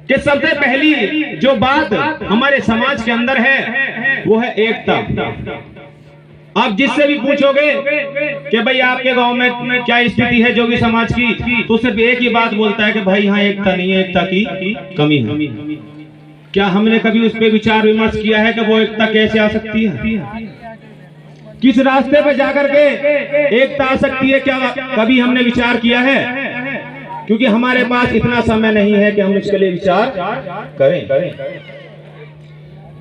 कि सबसे पहली जो बात हमारे समाज के अंदर है वो है एकता। आप जिससे भी पूछोगे कि भाई आपके गांव में क्या स्थिति है जोगी समाज की, तो सिर्फ एक ही बात बोलता है कि भाई यहाँ एकता नहीं है, एकता की कमी है। क्या हमने कभी उस पर विचार विमर्श किया है कि वो एकता कैसे आ सकती है, किस रास्ते पे जाकर के एकता आ सकती है? क्या कभी हमने विचार किया है? क्योंकि हमारे पास इतना समय नहीं है कि हम इसके लिए विचार करें।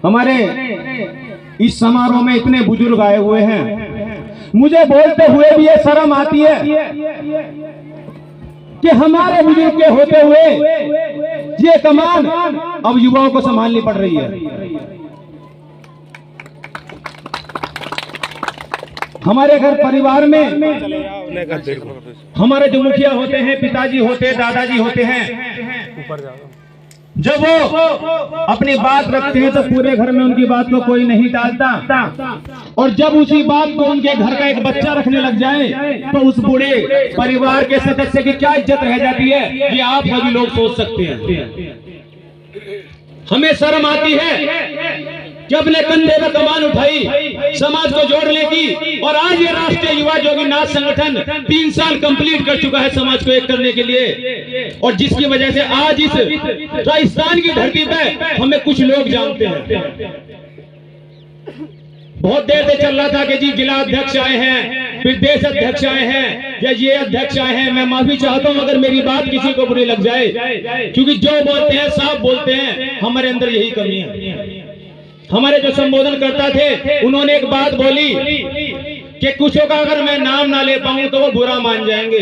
हमारे इस समारोह में इतने बुजुर्ग आए हुए हैं, मुझे बोलते हुए भी ये शर्म आती है कि हमारे बुजुर्ग के होते हुए ये कमान अब युवाओं को संभालनी पड़ रही है। हमारे घर परिवार में हमारे जो मुखिया होते हैं, पिताजी होते हैं, दादाजी होते हैं, जब वो अपनी बात रखते हैं तो पूरे घर में उनकी बात को कोई नहीं टालता, और जब उसी बात को उनके घर का एक बच्चा रखने लग जाए तो उस बूढ़े परिवार के सदस्य की क्या इज्जत रह जाती है, ये आप सभी लोग सोच सकते हैं। हमें शर्म आती है कि अपने कंधे में कमान उठाई समाज को जोड़ने की, और आज ये राष्ट्रीय युवा जोगी नाथ संगठन 3 साल कंप्लीट कर चुका है समाज को एक करने के लिए, और जिसकी वजह से आज इस राजस्थान की धरती पे हमें कुछ लोग जानते हैं। बहुत देर से चल रहा था कि जी जिला अध्यक्ष आए हैं, फिर देश अध्यक्ष आए हैं, या ये अध्यक्ष आए हैं। मैं माफी चाहता हूं अगर मेरी बात किसी को बुरी लग जाए, क्योंकि जो बोलते हैं साफ बोलते हैं, हमारे अंदर यही कमी है। हमारे जो संबोधन करता थे उन्होंने एक बात बोली कि कुछों का अगर मैं नाम ना ले पाऊं तो वो बुरा मान जाएंगे।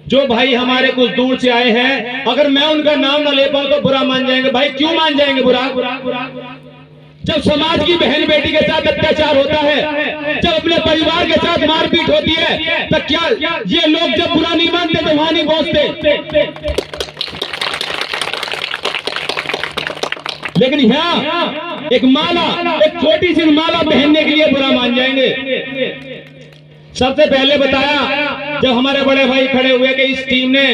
जो भाई हमारे कुछ दूर से आए हैं, अगर मैं उनका नाम ना ले पाऊं तो बुरा मान जाएंगे। भाई क्यों मान जाएंगे बुरा? जब समाज की बहन बेटी के साथ अत्याचार होता है, जब अपने परिवार के साथ मारपीट होती है, तो क्या ये लोग जब बुरा नहीं मानते तो वहां नहीं पहुंचते? लेकिन यहाँ एक माला, एक छोटी सी माला पहनने के लिए बुरा मान जाएंगे। सबसे पहले बताया जब हमारे बड़े भाई खड़े हुए कि इस टीम ने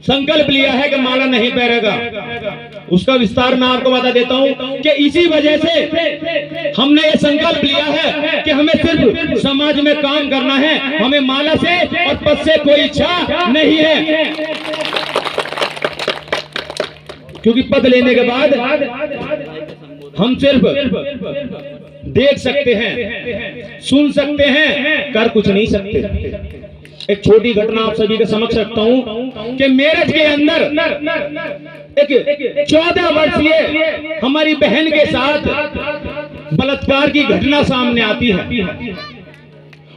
संकल्प लिया है कि माला नहीं पहनेगा, उसका विस्तार मैं आपको बता देता हूं कि इसी वजह से हमने ये संकल्प लिया है कि हमें सिर्फ समाज में काम करना है, हमें माला से और पद से कोई इच्छा नहीं है। क्योंकि पद लेने के बाद हम सिर्फ देख सकते हैं, सुन सकते हैं, कर कुछ नहीं सकते। एक छोटी घटना आप सभी के समक्ष रखता हूं कि मेरठ के अंदर एक 14 वर्षीय हमारी बहन के साथ बलात्कार की घटना सामने आती है,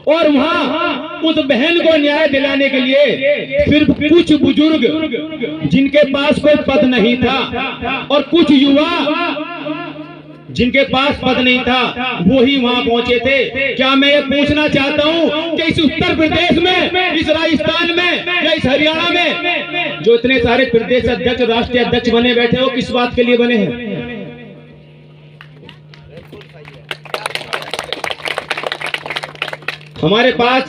और वहां उस बहन को न्याय दिलाने के लिए सिर्फ कुछ बुजुर्ग जिनके पास कोई पद नहीं था और कुछ युवा जिनके पास पद नहीं था वो ही वहां पहुंचे थे। क्या मैं ये पूछना चाहता हूं कि इस उत्तर प्रदेश में, इस राजस्थान में या इस हरियाणा में जो इतने सारे प्रदेश अध्यक्ष, राष्ट्रीय अध्यक्ष बने बैठे हो, किस बात के लिए बने हैं? हमारे पास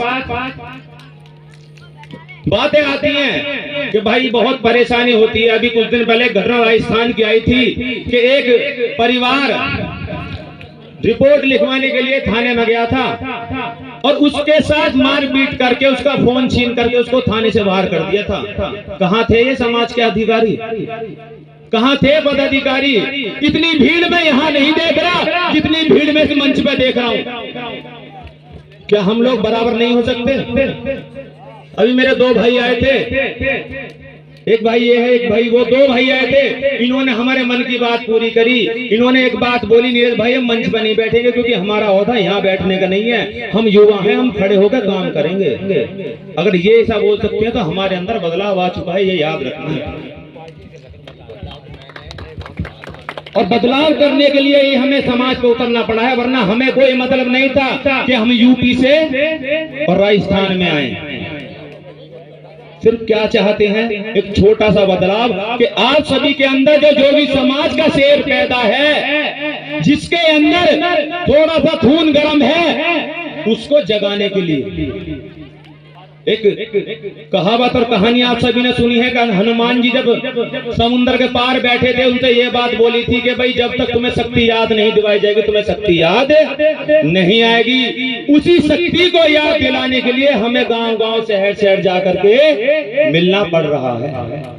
बातें आती हैं कि भाई बहुत परेशानी होती है। अभी कुछ दिन पहले घटना राजस्थान की आई थी कि एक परिवार रिपोर्ट लिखवाने के लिए थाने में गया था और उसके साथ मारपीट करके उसका फोन छीन करके उसको थाने से बाहर कर दिया था। कहां थे ये समाज के अधिकारी? कहां थे पदाधिकारी? इतनी भीड़ में यहां नहीं देख रहा जितनी भीड़ में इस मंच पे देख रहा हूं। क्या हम लोग बराबर नहीं हो सकते? अभी मेरे 2 भाई आए थे, एक भाई ये है, एक भाई वो, 2 भाई आए थे। इन्होंने हमारे मन की बात पूरी करी। इन्होंने एक बात बोली, नीरज भाई हम मंच पर नहीं बैठेंगे क्योंकि हमारा ओहदा यहाँ बैठने का नहीं है, हम युवा हैं, हम खड़े होकर काम करेंगे। अगर ये ऐसा बोल सकते हैं तो हमारे अंदर बदलाव आ चुका है, ये याद रखना है। और बदलाव करने के लिए ही हमें समाज पे उतरना पड़ा है, वरना हमें कोई मतलब नहीं था कि हम यूपी से और राजस्थान में आए। सिर्फ क्या चाहते हैं? एक छोटा सा बदलाव कि आप सभी के अंदर जो जोगी समाज का शेर पैदा है, जिसके अंदर थोड़ा सा खून गर्म है, उसको जगाने के लिए एक कहावत और कहानी आप सभी ने सुनी है कि हनुमान जी जब समुद्र के पार बैठे थे, उनसे ये बात बोली थी कि भाई जब तक तुम्हें शक्ति याद नहीं दिलाई जाएगी, तुम्हें शक्ति याद नहीं आएगी। उसी शक्ति को याद दिलाने के लिए हमें गांव-गांव, शहर-शहर जाकर के मिलना पड़ रहा है।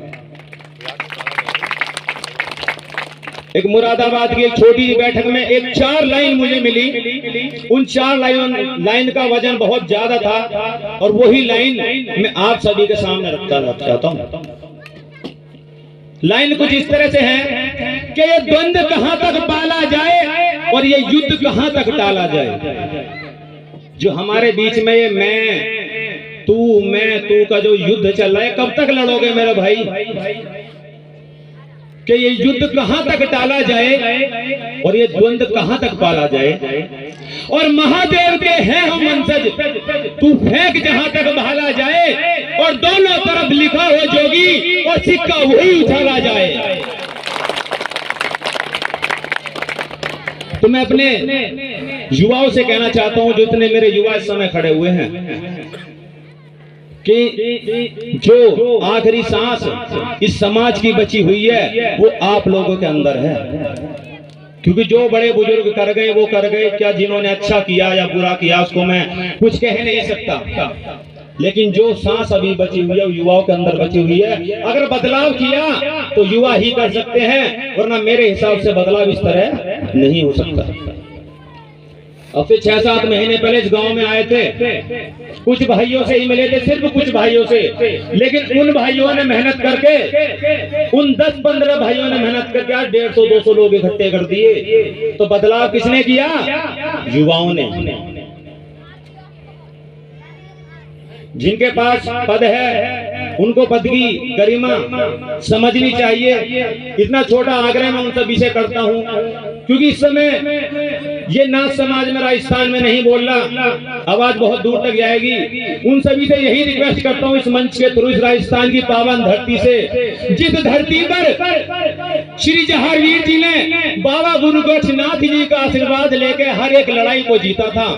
एक मुरादाबाद की एक छोटी सी बैठक में एक 4 लाइन मुझे मिली। उन 4 लाइन का वजन बहुत ज्यादा था और वही लाइन मैं आप सभी के सामने रखना चाहता हूँ। लाइन कुछ इस तरह से है कि ये द्वंद्व कहां तक पाला जाए और ये युद्ध कहां तक टाला जाए। जो हमारे बीच में ये मैं तू का जो युद्ध चल रहा है, कब तक लड़ोगे मेरे भाई? कि ये युद्ध कहां तक टाला जाए और ये द्वंद्व कहां तक पाला जाए। और महादेव के हैं हम वंशज, तू फेंक जहां तक भाला जाए और दोनों तरफ लिखा हो जोगी और सिक्का वही उछाला जाए। तो मैं अपने युवाओं से कहना चाहता हूं, जो इतने मेरे युवा इस समय खड़े हुए हैं, कि जो आखिरी सांस इस समाज की बची हुई है वो आप लोगों के अंदर है। क्योंकि जो बड़े बुजुर्ग कर गए वो कर गए, क्या जिन्होंने अच्छा किया या बुरा किया उसको मैं कुछ कह नहीं सकता, लेकिन जो सांस अभी बची हुई है वो युवाओं के अंदर बची हुई है। अगर बदलाव किया तो युवा ही कर सकते हैं, वरना मेरे हिसाब से बदलाव इस तरह नहीं हो सकता। अब से 6-7 महीने पहले इस गांव में आए थे, कुछ भाइयों से ही मिले थे, सिर्फ कुछ भाइयों से, लेकिन उन भाइयों ने मेहनत करके, उन 10-15 भाइयों ने मेहनत करके आज 150-200 लोग इकट्ठे कर दिए। तो बदलाव किसने किया? युवाओं ने। जिनके पास पद है उनको पद की गरिमा समझनी चाहिए। इतना छोटा आग्रह मैं उन सभी से करता हूं, क्योंकि इस समय ये नाथ समाज में राजस्थान में नहीं बोल रहा, आवाज बहुत दूर तक जाएगी। उन सभी से यही रिक्वेस्ट करता हूं इस मंच के थ्रू, इस राजस्थान की पावन धरती से, जिस धरती पर श्री जहांगीर जी ने बाबा गुरु गोरक्षनाथ जी का आशीर्वाद लेके हर एक लड़ाई को जीता था,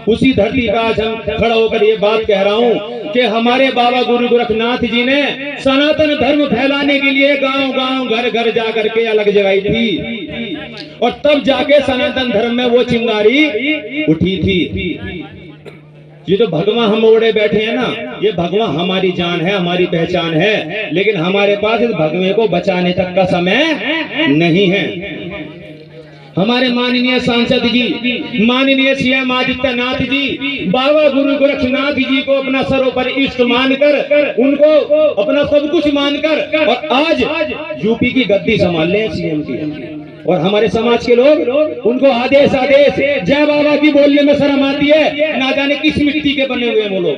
उसी धरती पर आज हम खड़ा होकर ये बात कह रहा हूं कि हमारे बाबा गुरु गोरक्षनाथ जी ने सनातन धर्म फैलाने के लिए गांव-गांव, घर-घर जाकर के अलग जगाई थी और तब जाके सनातन धर्म में वो चिंगारी उठी थी। ये जो भगवान हम ओढ़े बैठे हैं ना, ये भगवान हमारी जान है, हमारी पहचान है, लेकिन हमारे पास इस भगवे को बचाने तक का समय नहीं है। हमारे माननीय सांसद जी, माननीय सीएम आदित्यनाथ जी, बाबा गुरु गोरक्षनाथ जी को अपना सर्वोपरि इष्ट मानकर, उनको अपना सब कुछ मानकर और आज यूपी की गद्दी संभाल ले सीएम की। और हमारे समाज के लोग उनको आदेश जय बाबा की बोलने में शर्म आती है, ना जाने किस मिट्टी के बने हुए वो लोग।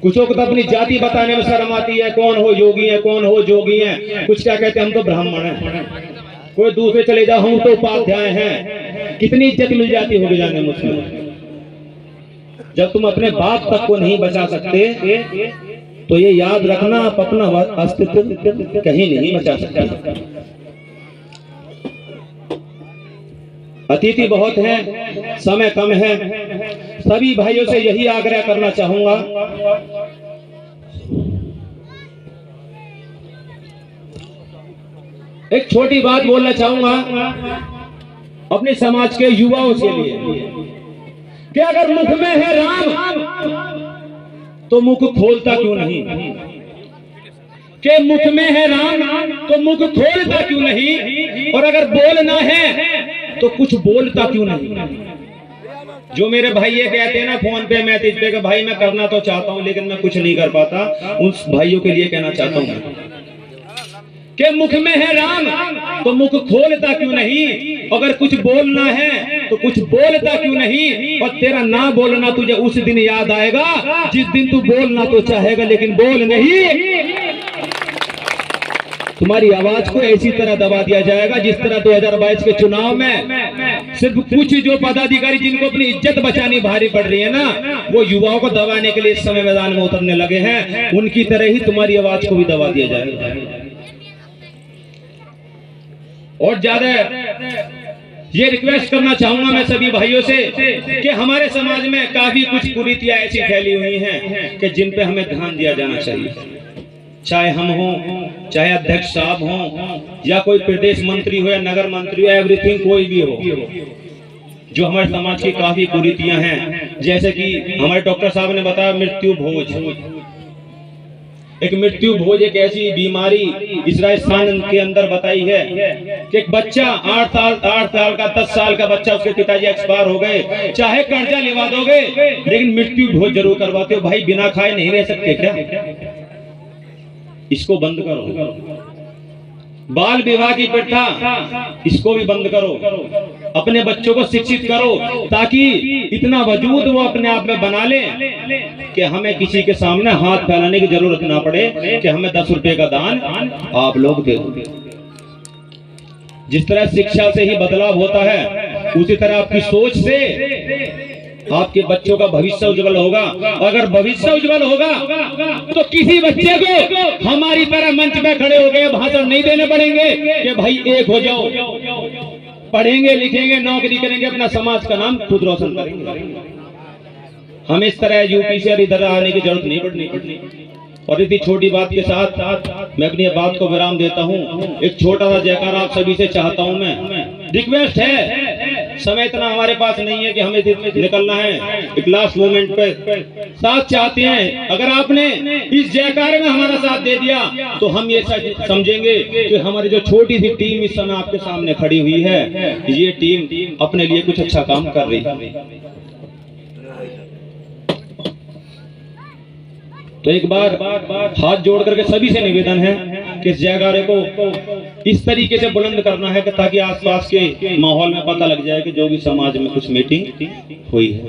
कुछों को तो अपनी जाति बताने में शर्म आती है, कौन हो योगी है, कौन हो जोगी है, कुछ क्या कहते हैं हम तो ब्राह्मण हैं, कोई दूसरे चले जाओ हम तो उपाध्याय हैं। कितनी इज्जत मिल जाती होगी जाने मुझसे। जब तुम अपने बाप तक को नहीं बचा सकते तो ये याद रखना, आप अपना अस्तित्व कहीं नहीं बचा सकते। अतिथि बहुत हैं, समय कम है, सभी भाइयों से यही आग्रह करना चाहूंगा, एक छोटी बात बोलना चाहूंगा अपने समाज के युवाओं के लिए कि अगर मुख में है राम तो मुख खोलता क्यों नहीं, कि मुख में है राम तो मुख खोलता क्यों नहीं, और अगर बोलना है तो कुछ बोलता क्यों नहीं। जो मेरे भाई ये कहते हैं ना फोन पे मैसेज पे कि भाई मैं करना तो चाहता हूं लेकिन मैं कुछ नहीं कर पाता, उन भाइयों के लिए कहना चाहता हूं कि मुख में है राम तो मुख खोलता क्यों नहीं, अगर कुछ बोलना है तो कुछ बोलता क्यों नहीं। और तेरा ना बोलना तुझे उस दिन याद आएगा जिस दिन तू बोलना तो चाहेगा लेकिन बोल नहीं। तुम्हारी आवाज को ऐसी तरह दबा दिया जाएगा जिस तरह 2022 के चुनाव में सिर्फ कुछ जो पदाधिकारी जिनको अपनी इज्जत बचानी भारी पड़ रही है ना, वो युवाओं को दबाने के लिए इस समय मैदान में उतरने लगे हैं, उनकी तरह ही तुम्हारी आवाज को भी दबा दिया जाएगा। और ज्यादा ये रिक्वेस्ट करना चाहूंगा मैं सभी भाइयों से कि हमारे समाज में काफी कुछ कुरीतियां ऐसी फैली हुई हैं कि जिन पे हमें ध्यान दिया जाना चाहिए। चाहे हम हों, चाहे अध्यक्ष साहब हों, या कोई प्रदेश मंत्री हो या नगर मंत्री हो, एवरीथिंग कोई भी हो, जो हमारे समाज की काफी कुरीतियां हैं। जैसे कि हमारे डॉक्टर साहब ने बताया मृत्यु भोज। एक मृत्यु भोज एक ऐसी बीमारी इस राजस्थान के अंदर बताई है कि एक बच्चा 8 साल का 10 साल का बच्चा, उसके पिताजी एक्सपायर हो गए, चाहे कर्जा लिवा दोगे लेकिन मृत्यु भोज जरूर करवाते हो। भाई बिना खाए नहीं रह सकते क्या? इसको बंद करो। बाल विवाह की प्रथा, इसको भी बंद करो। अपने बच्चों को शिक्षित करो ताकि इतना वजूद वो अपने आप में बना ले कि हमें किसी के सामने हाथ फैलाने की जरूरत ना पड़े कि हमें 10 रुपए का दान आप लोग दे दो। जिस तरह शिक्षा से ही बदलाव होता है, उसी तरह आपकी सोच से आपके बच्चों का भविष्य उज्जवल होगा। अगर भविष्य उज्जवल होगा तो किसी बच्चे को हमारी तरह मंच में खड़े हो गए भाषण नहीं देने पड़ेंगे कि भाई एक हो जाओ। पढ़ेंगे, लिखेंगे, नौकरी करेंगे, अपना समाज का नाम खुद रोशन करेंगे। हमें इस तरह यूपी से इधर आने की जरूरत नहीं पड़नी। और इतनी छोटी बात के साथ मैं अपनी बात को विराम देता हूँ। एक छोटा सा जयकार आप सभी से चाहता हूँ मैं। रिक्वेस्ट है, समय इतना हमारे पास नहीं है कि हमें निकलना है। एक लास्ट मोमेंट पे साथ चाहते हैं। अगर आपने इस जयकार में हमारा साथ दे दिया तो हम ये समझेंगे कि हमारी जो छोटी सी टीम इस समय आपके सामने खड़ी हुई है, ये टीम अपने लिए कुछ अच्छा काम कर रही है। तो एक बार हाथ जोड़ करके सभी से निवेदन है कि इस जयकारे को इस तरीके से बुलंद करना है कि ताकि आसपास के माहौल में पता लग जाए कि जोगी समाज में कुछ मीटिंग हुई है।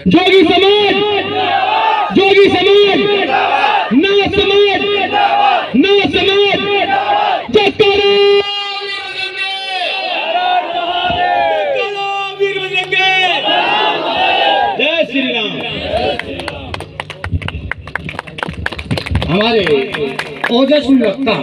जोगी समाज, जोगी समाज, नव समाज, नव समाज, जय श्री राम। हमारे ओजस्वी वक्ता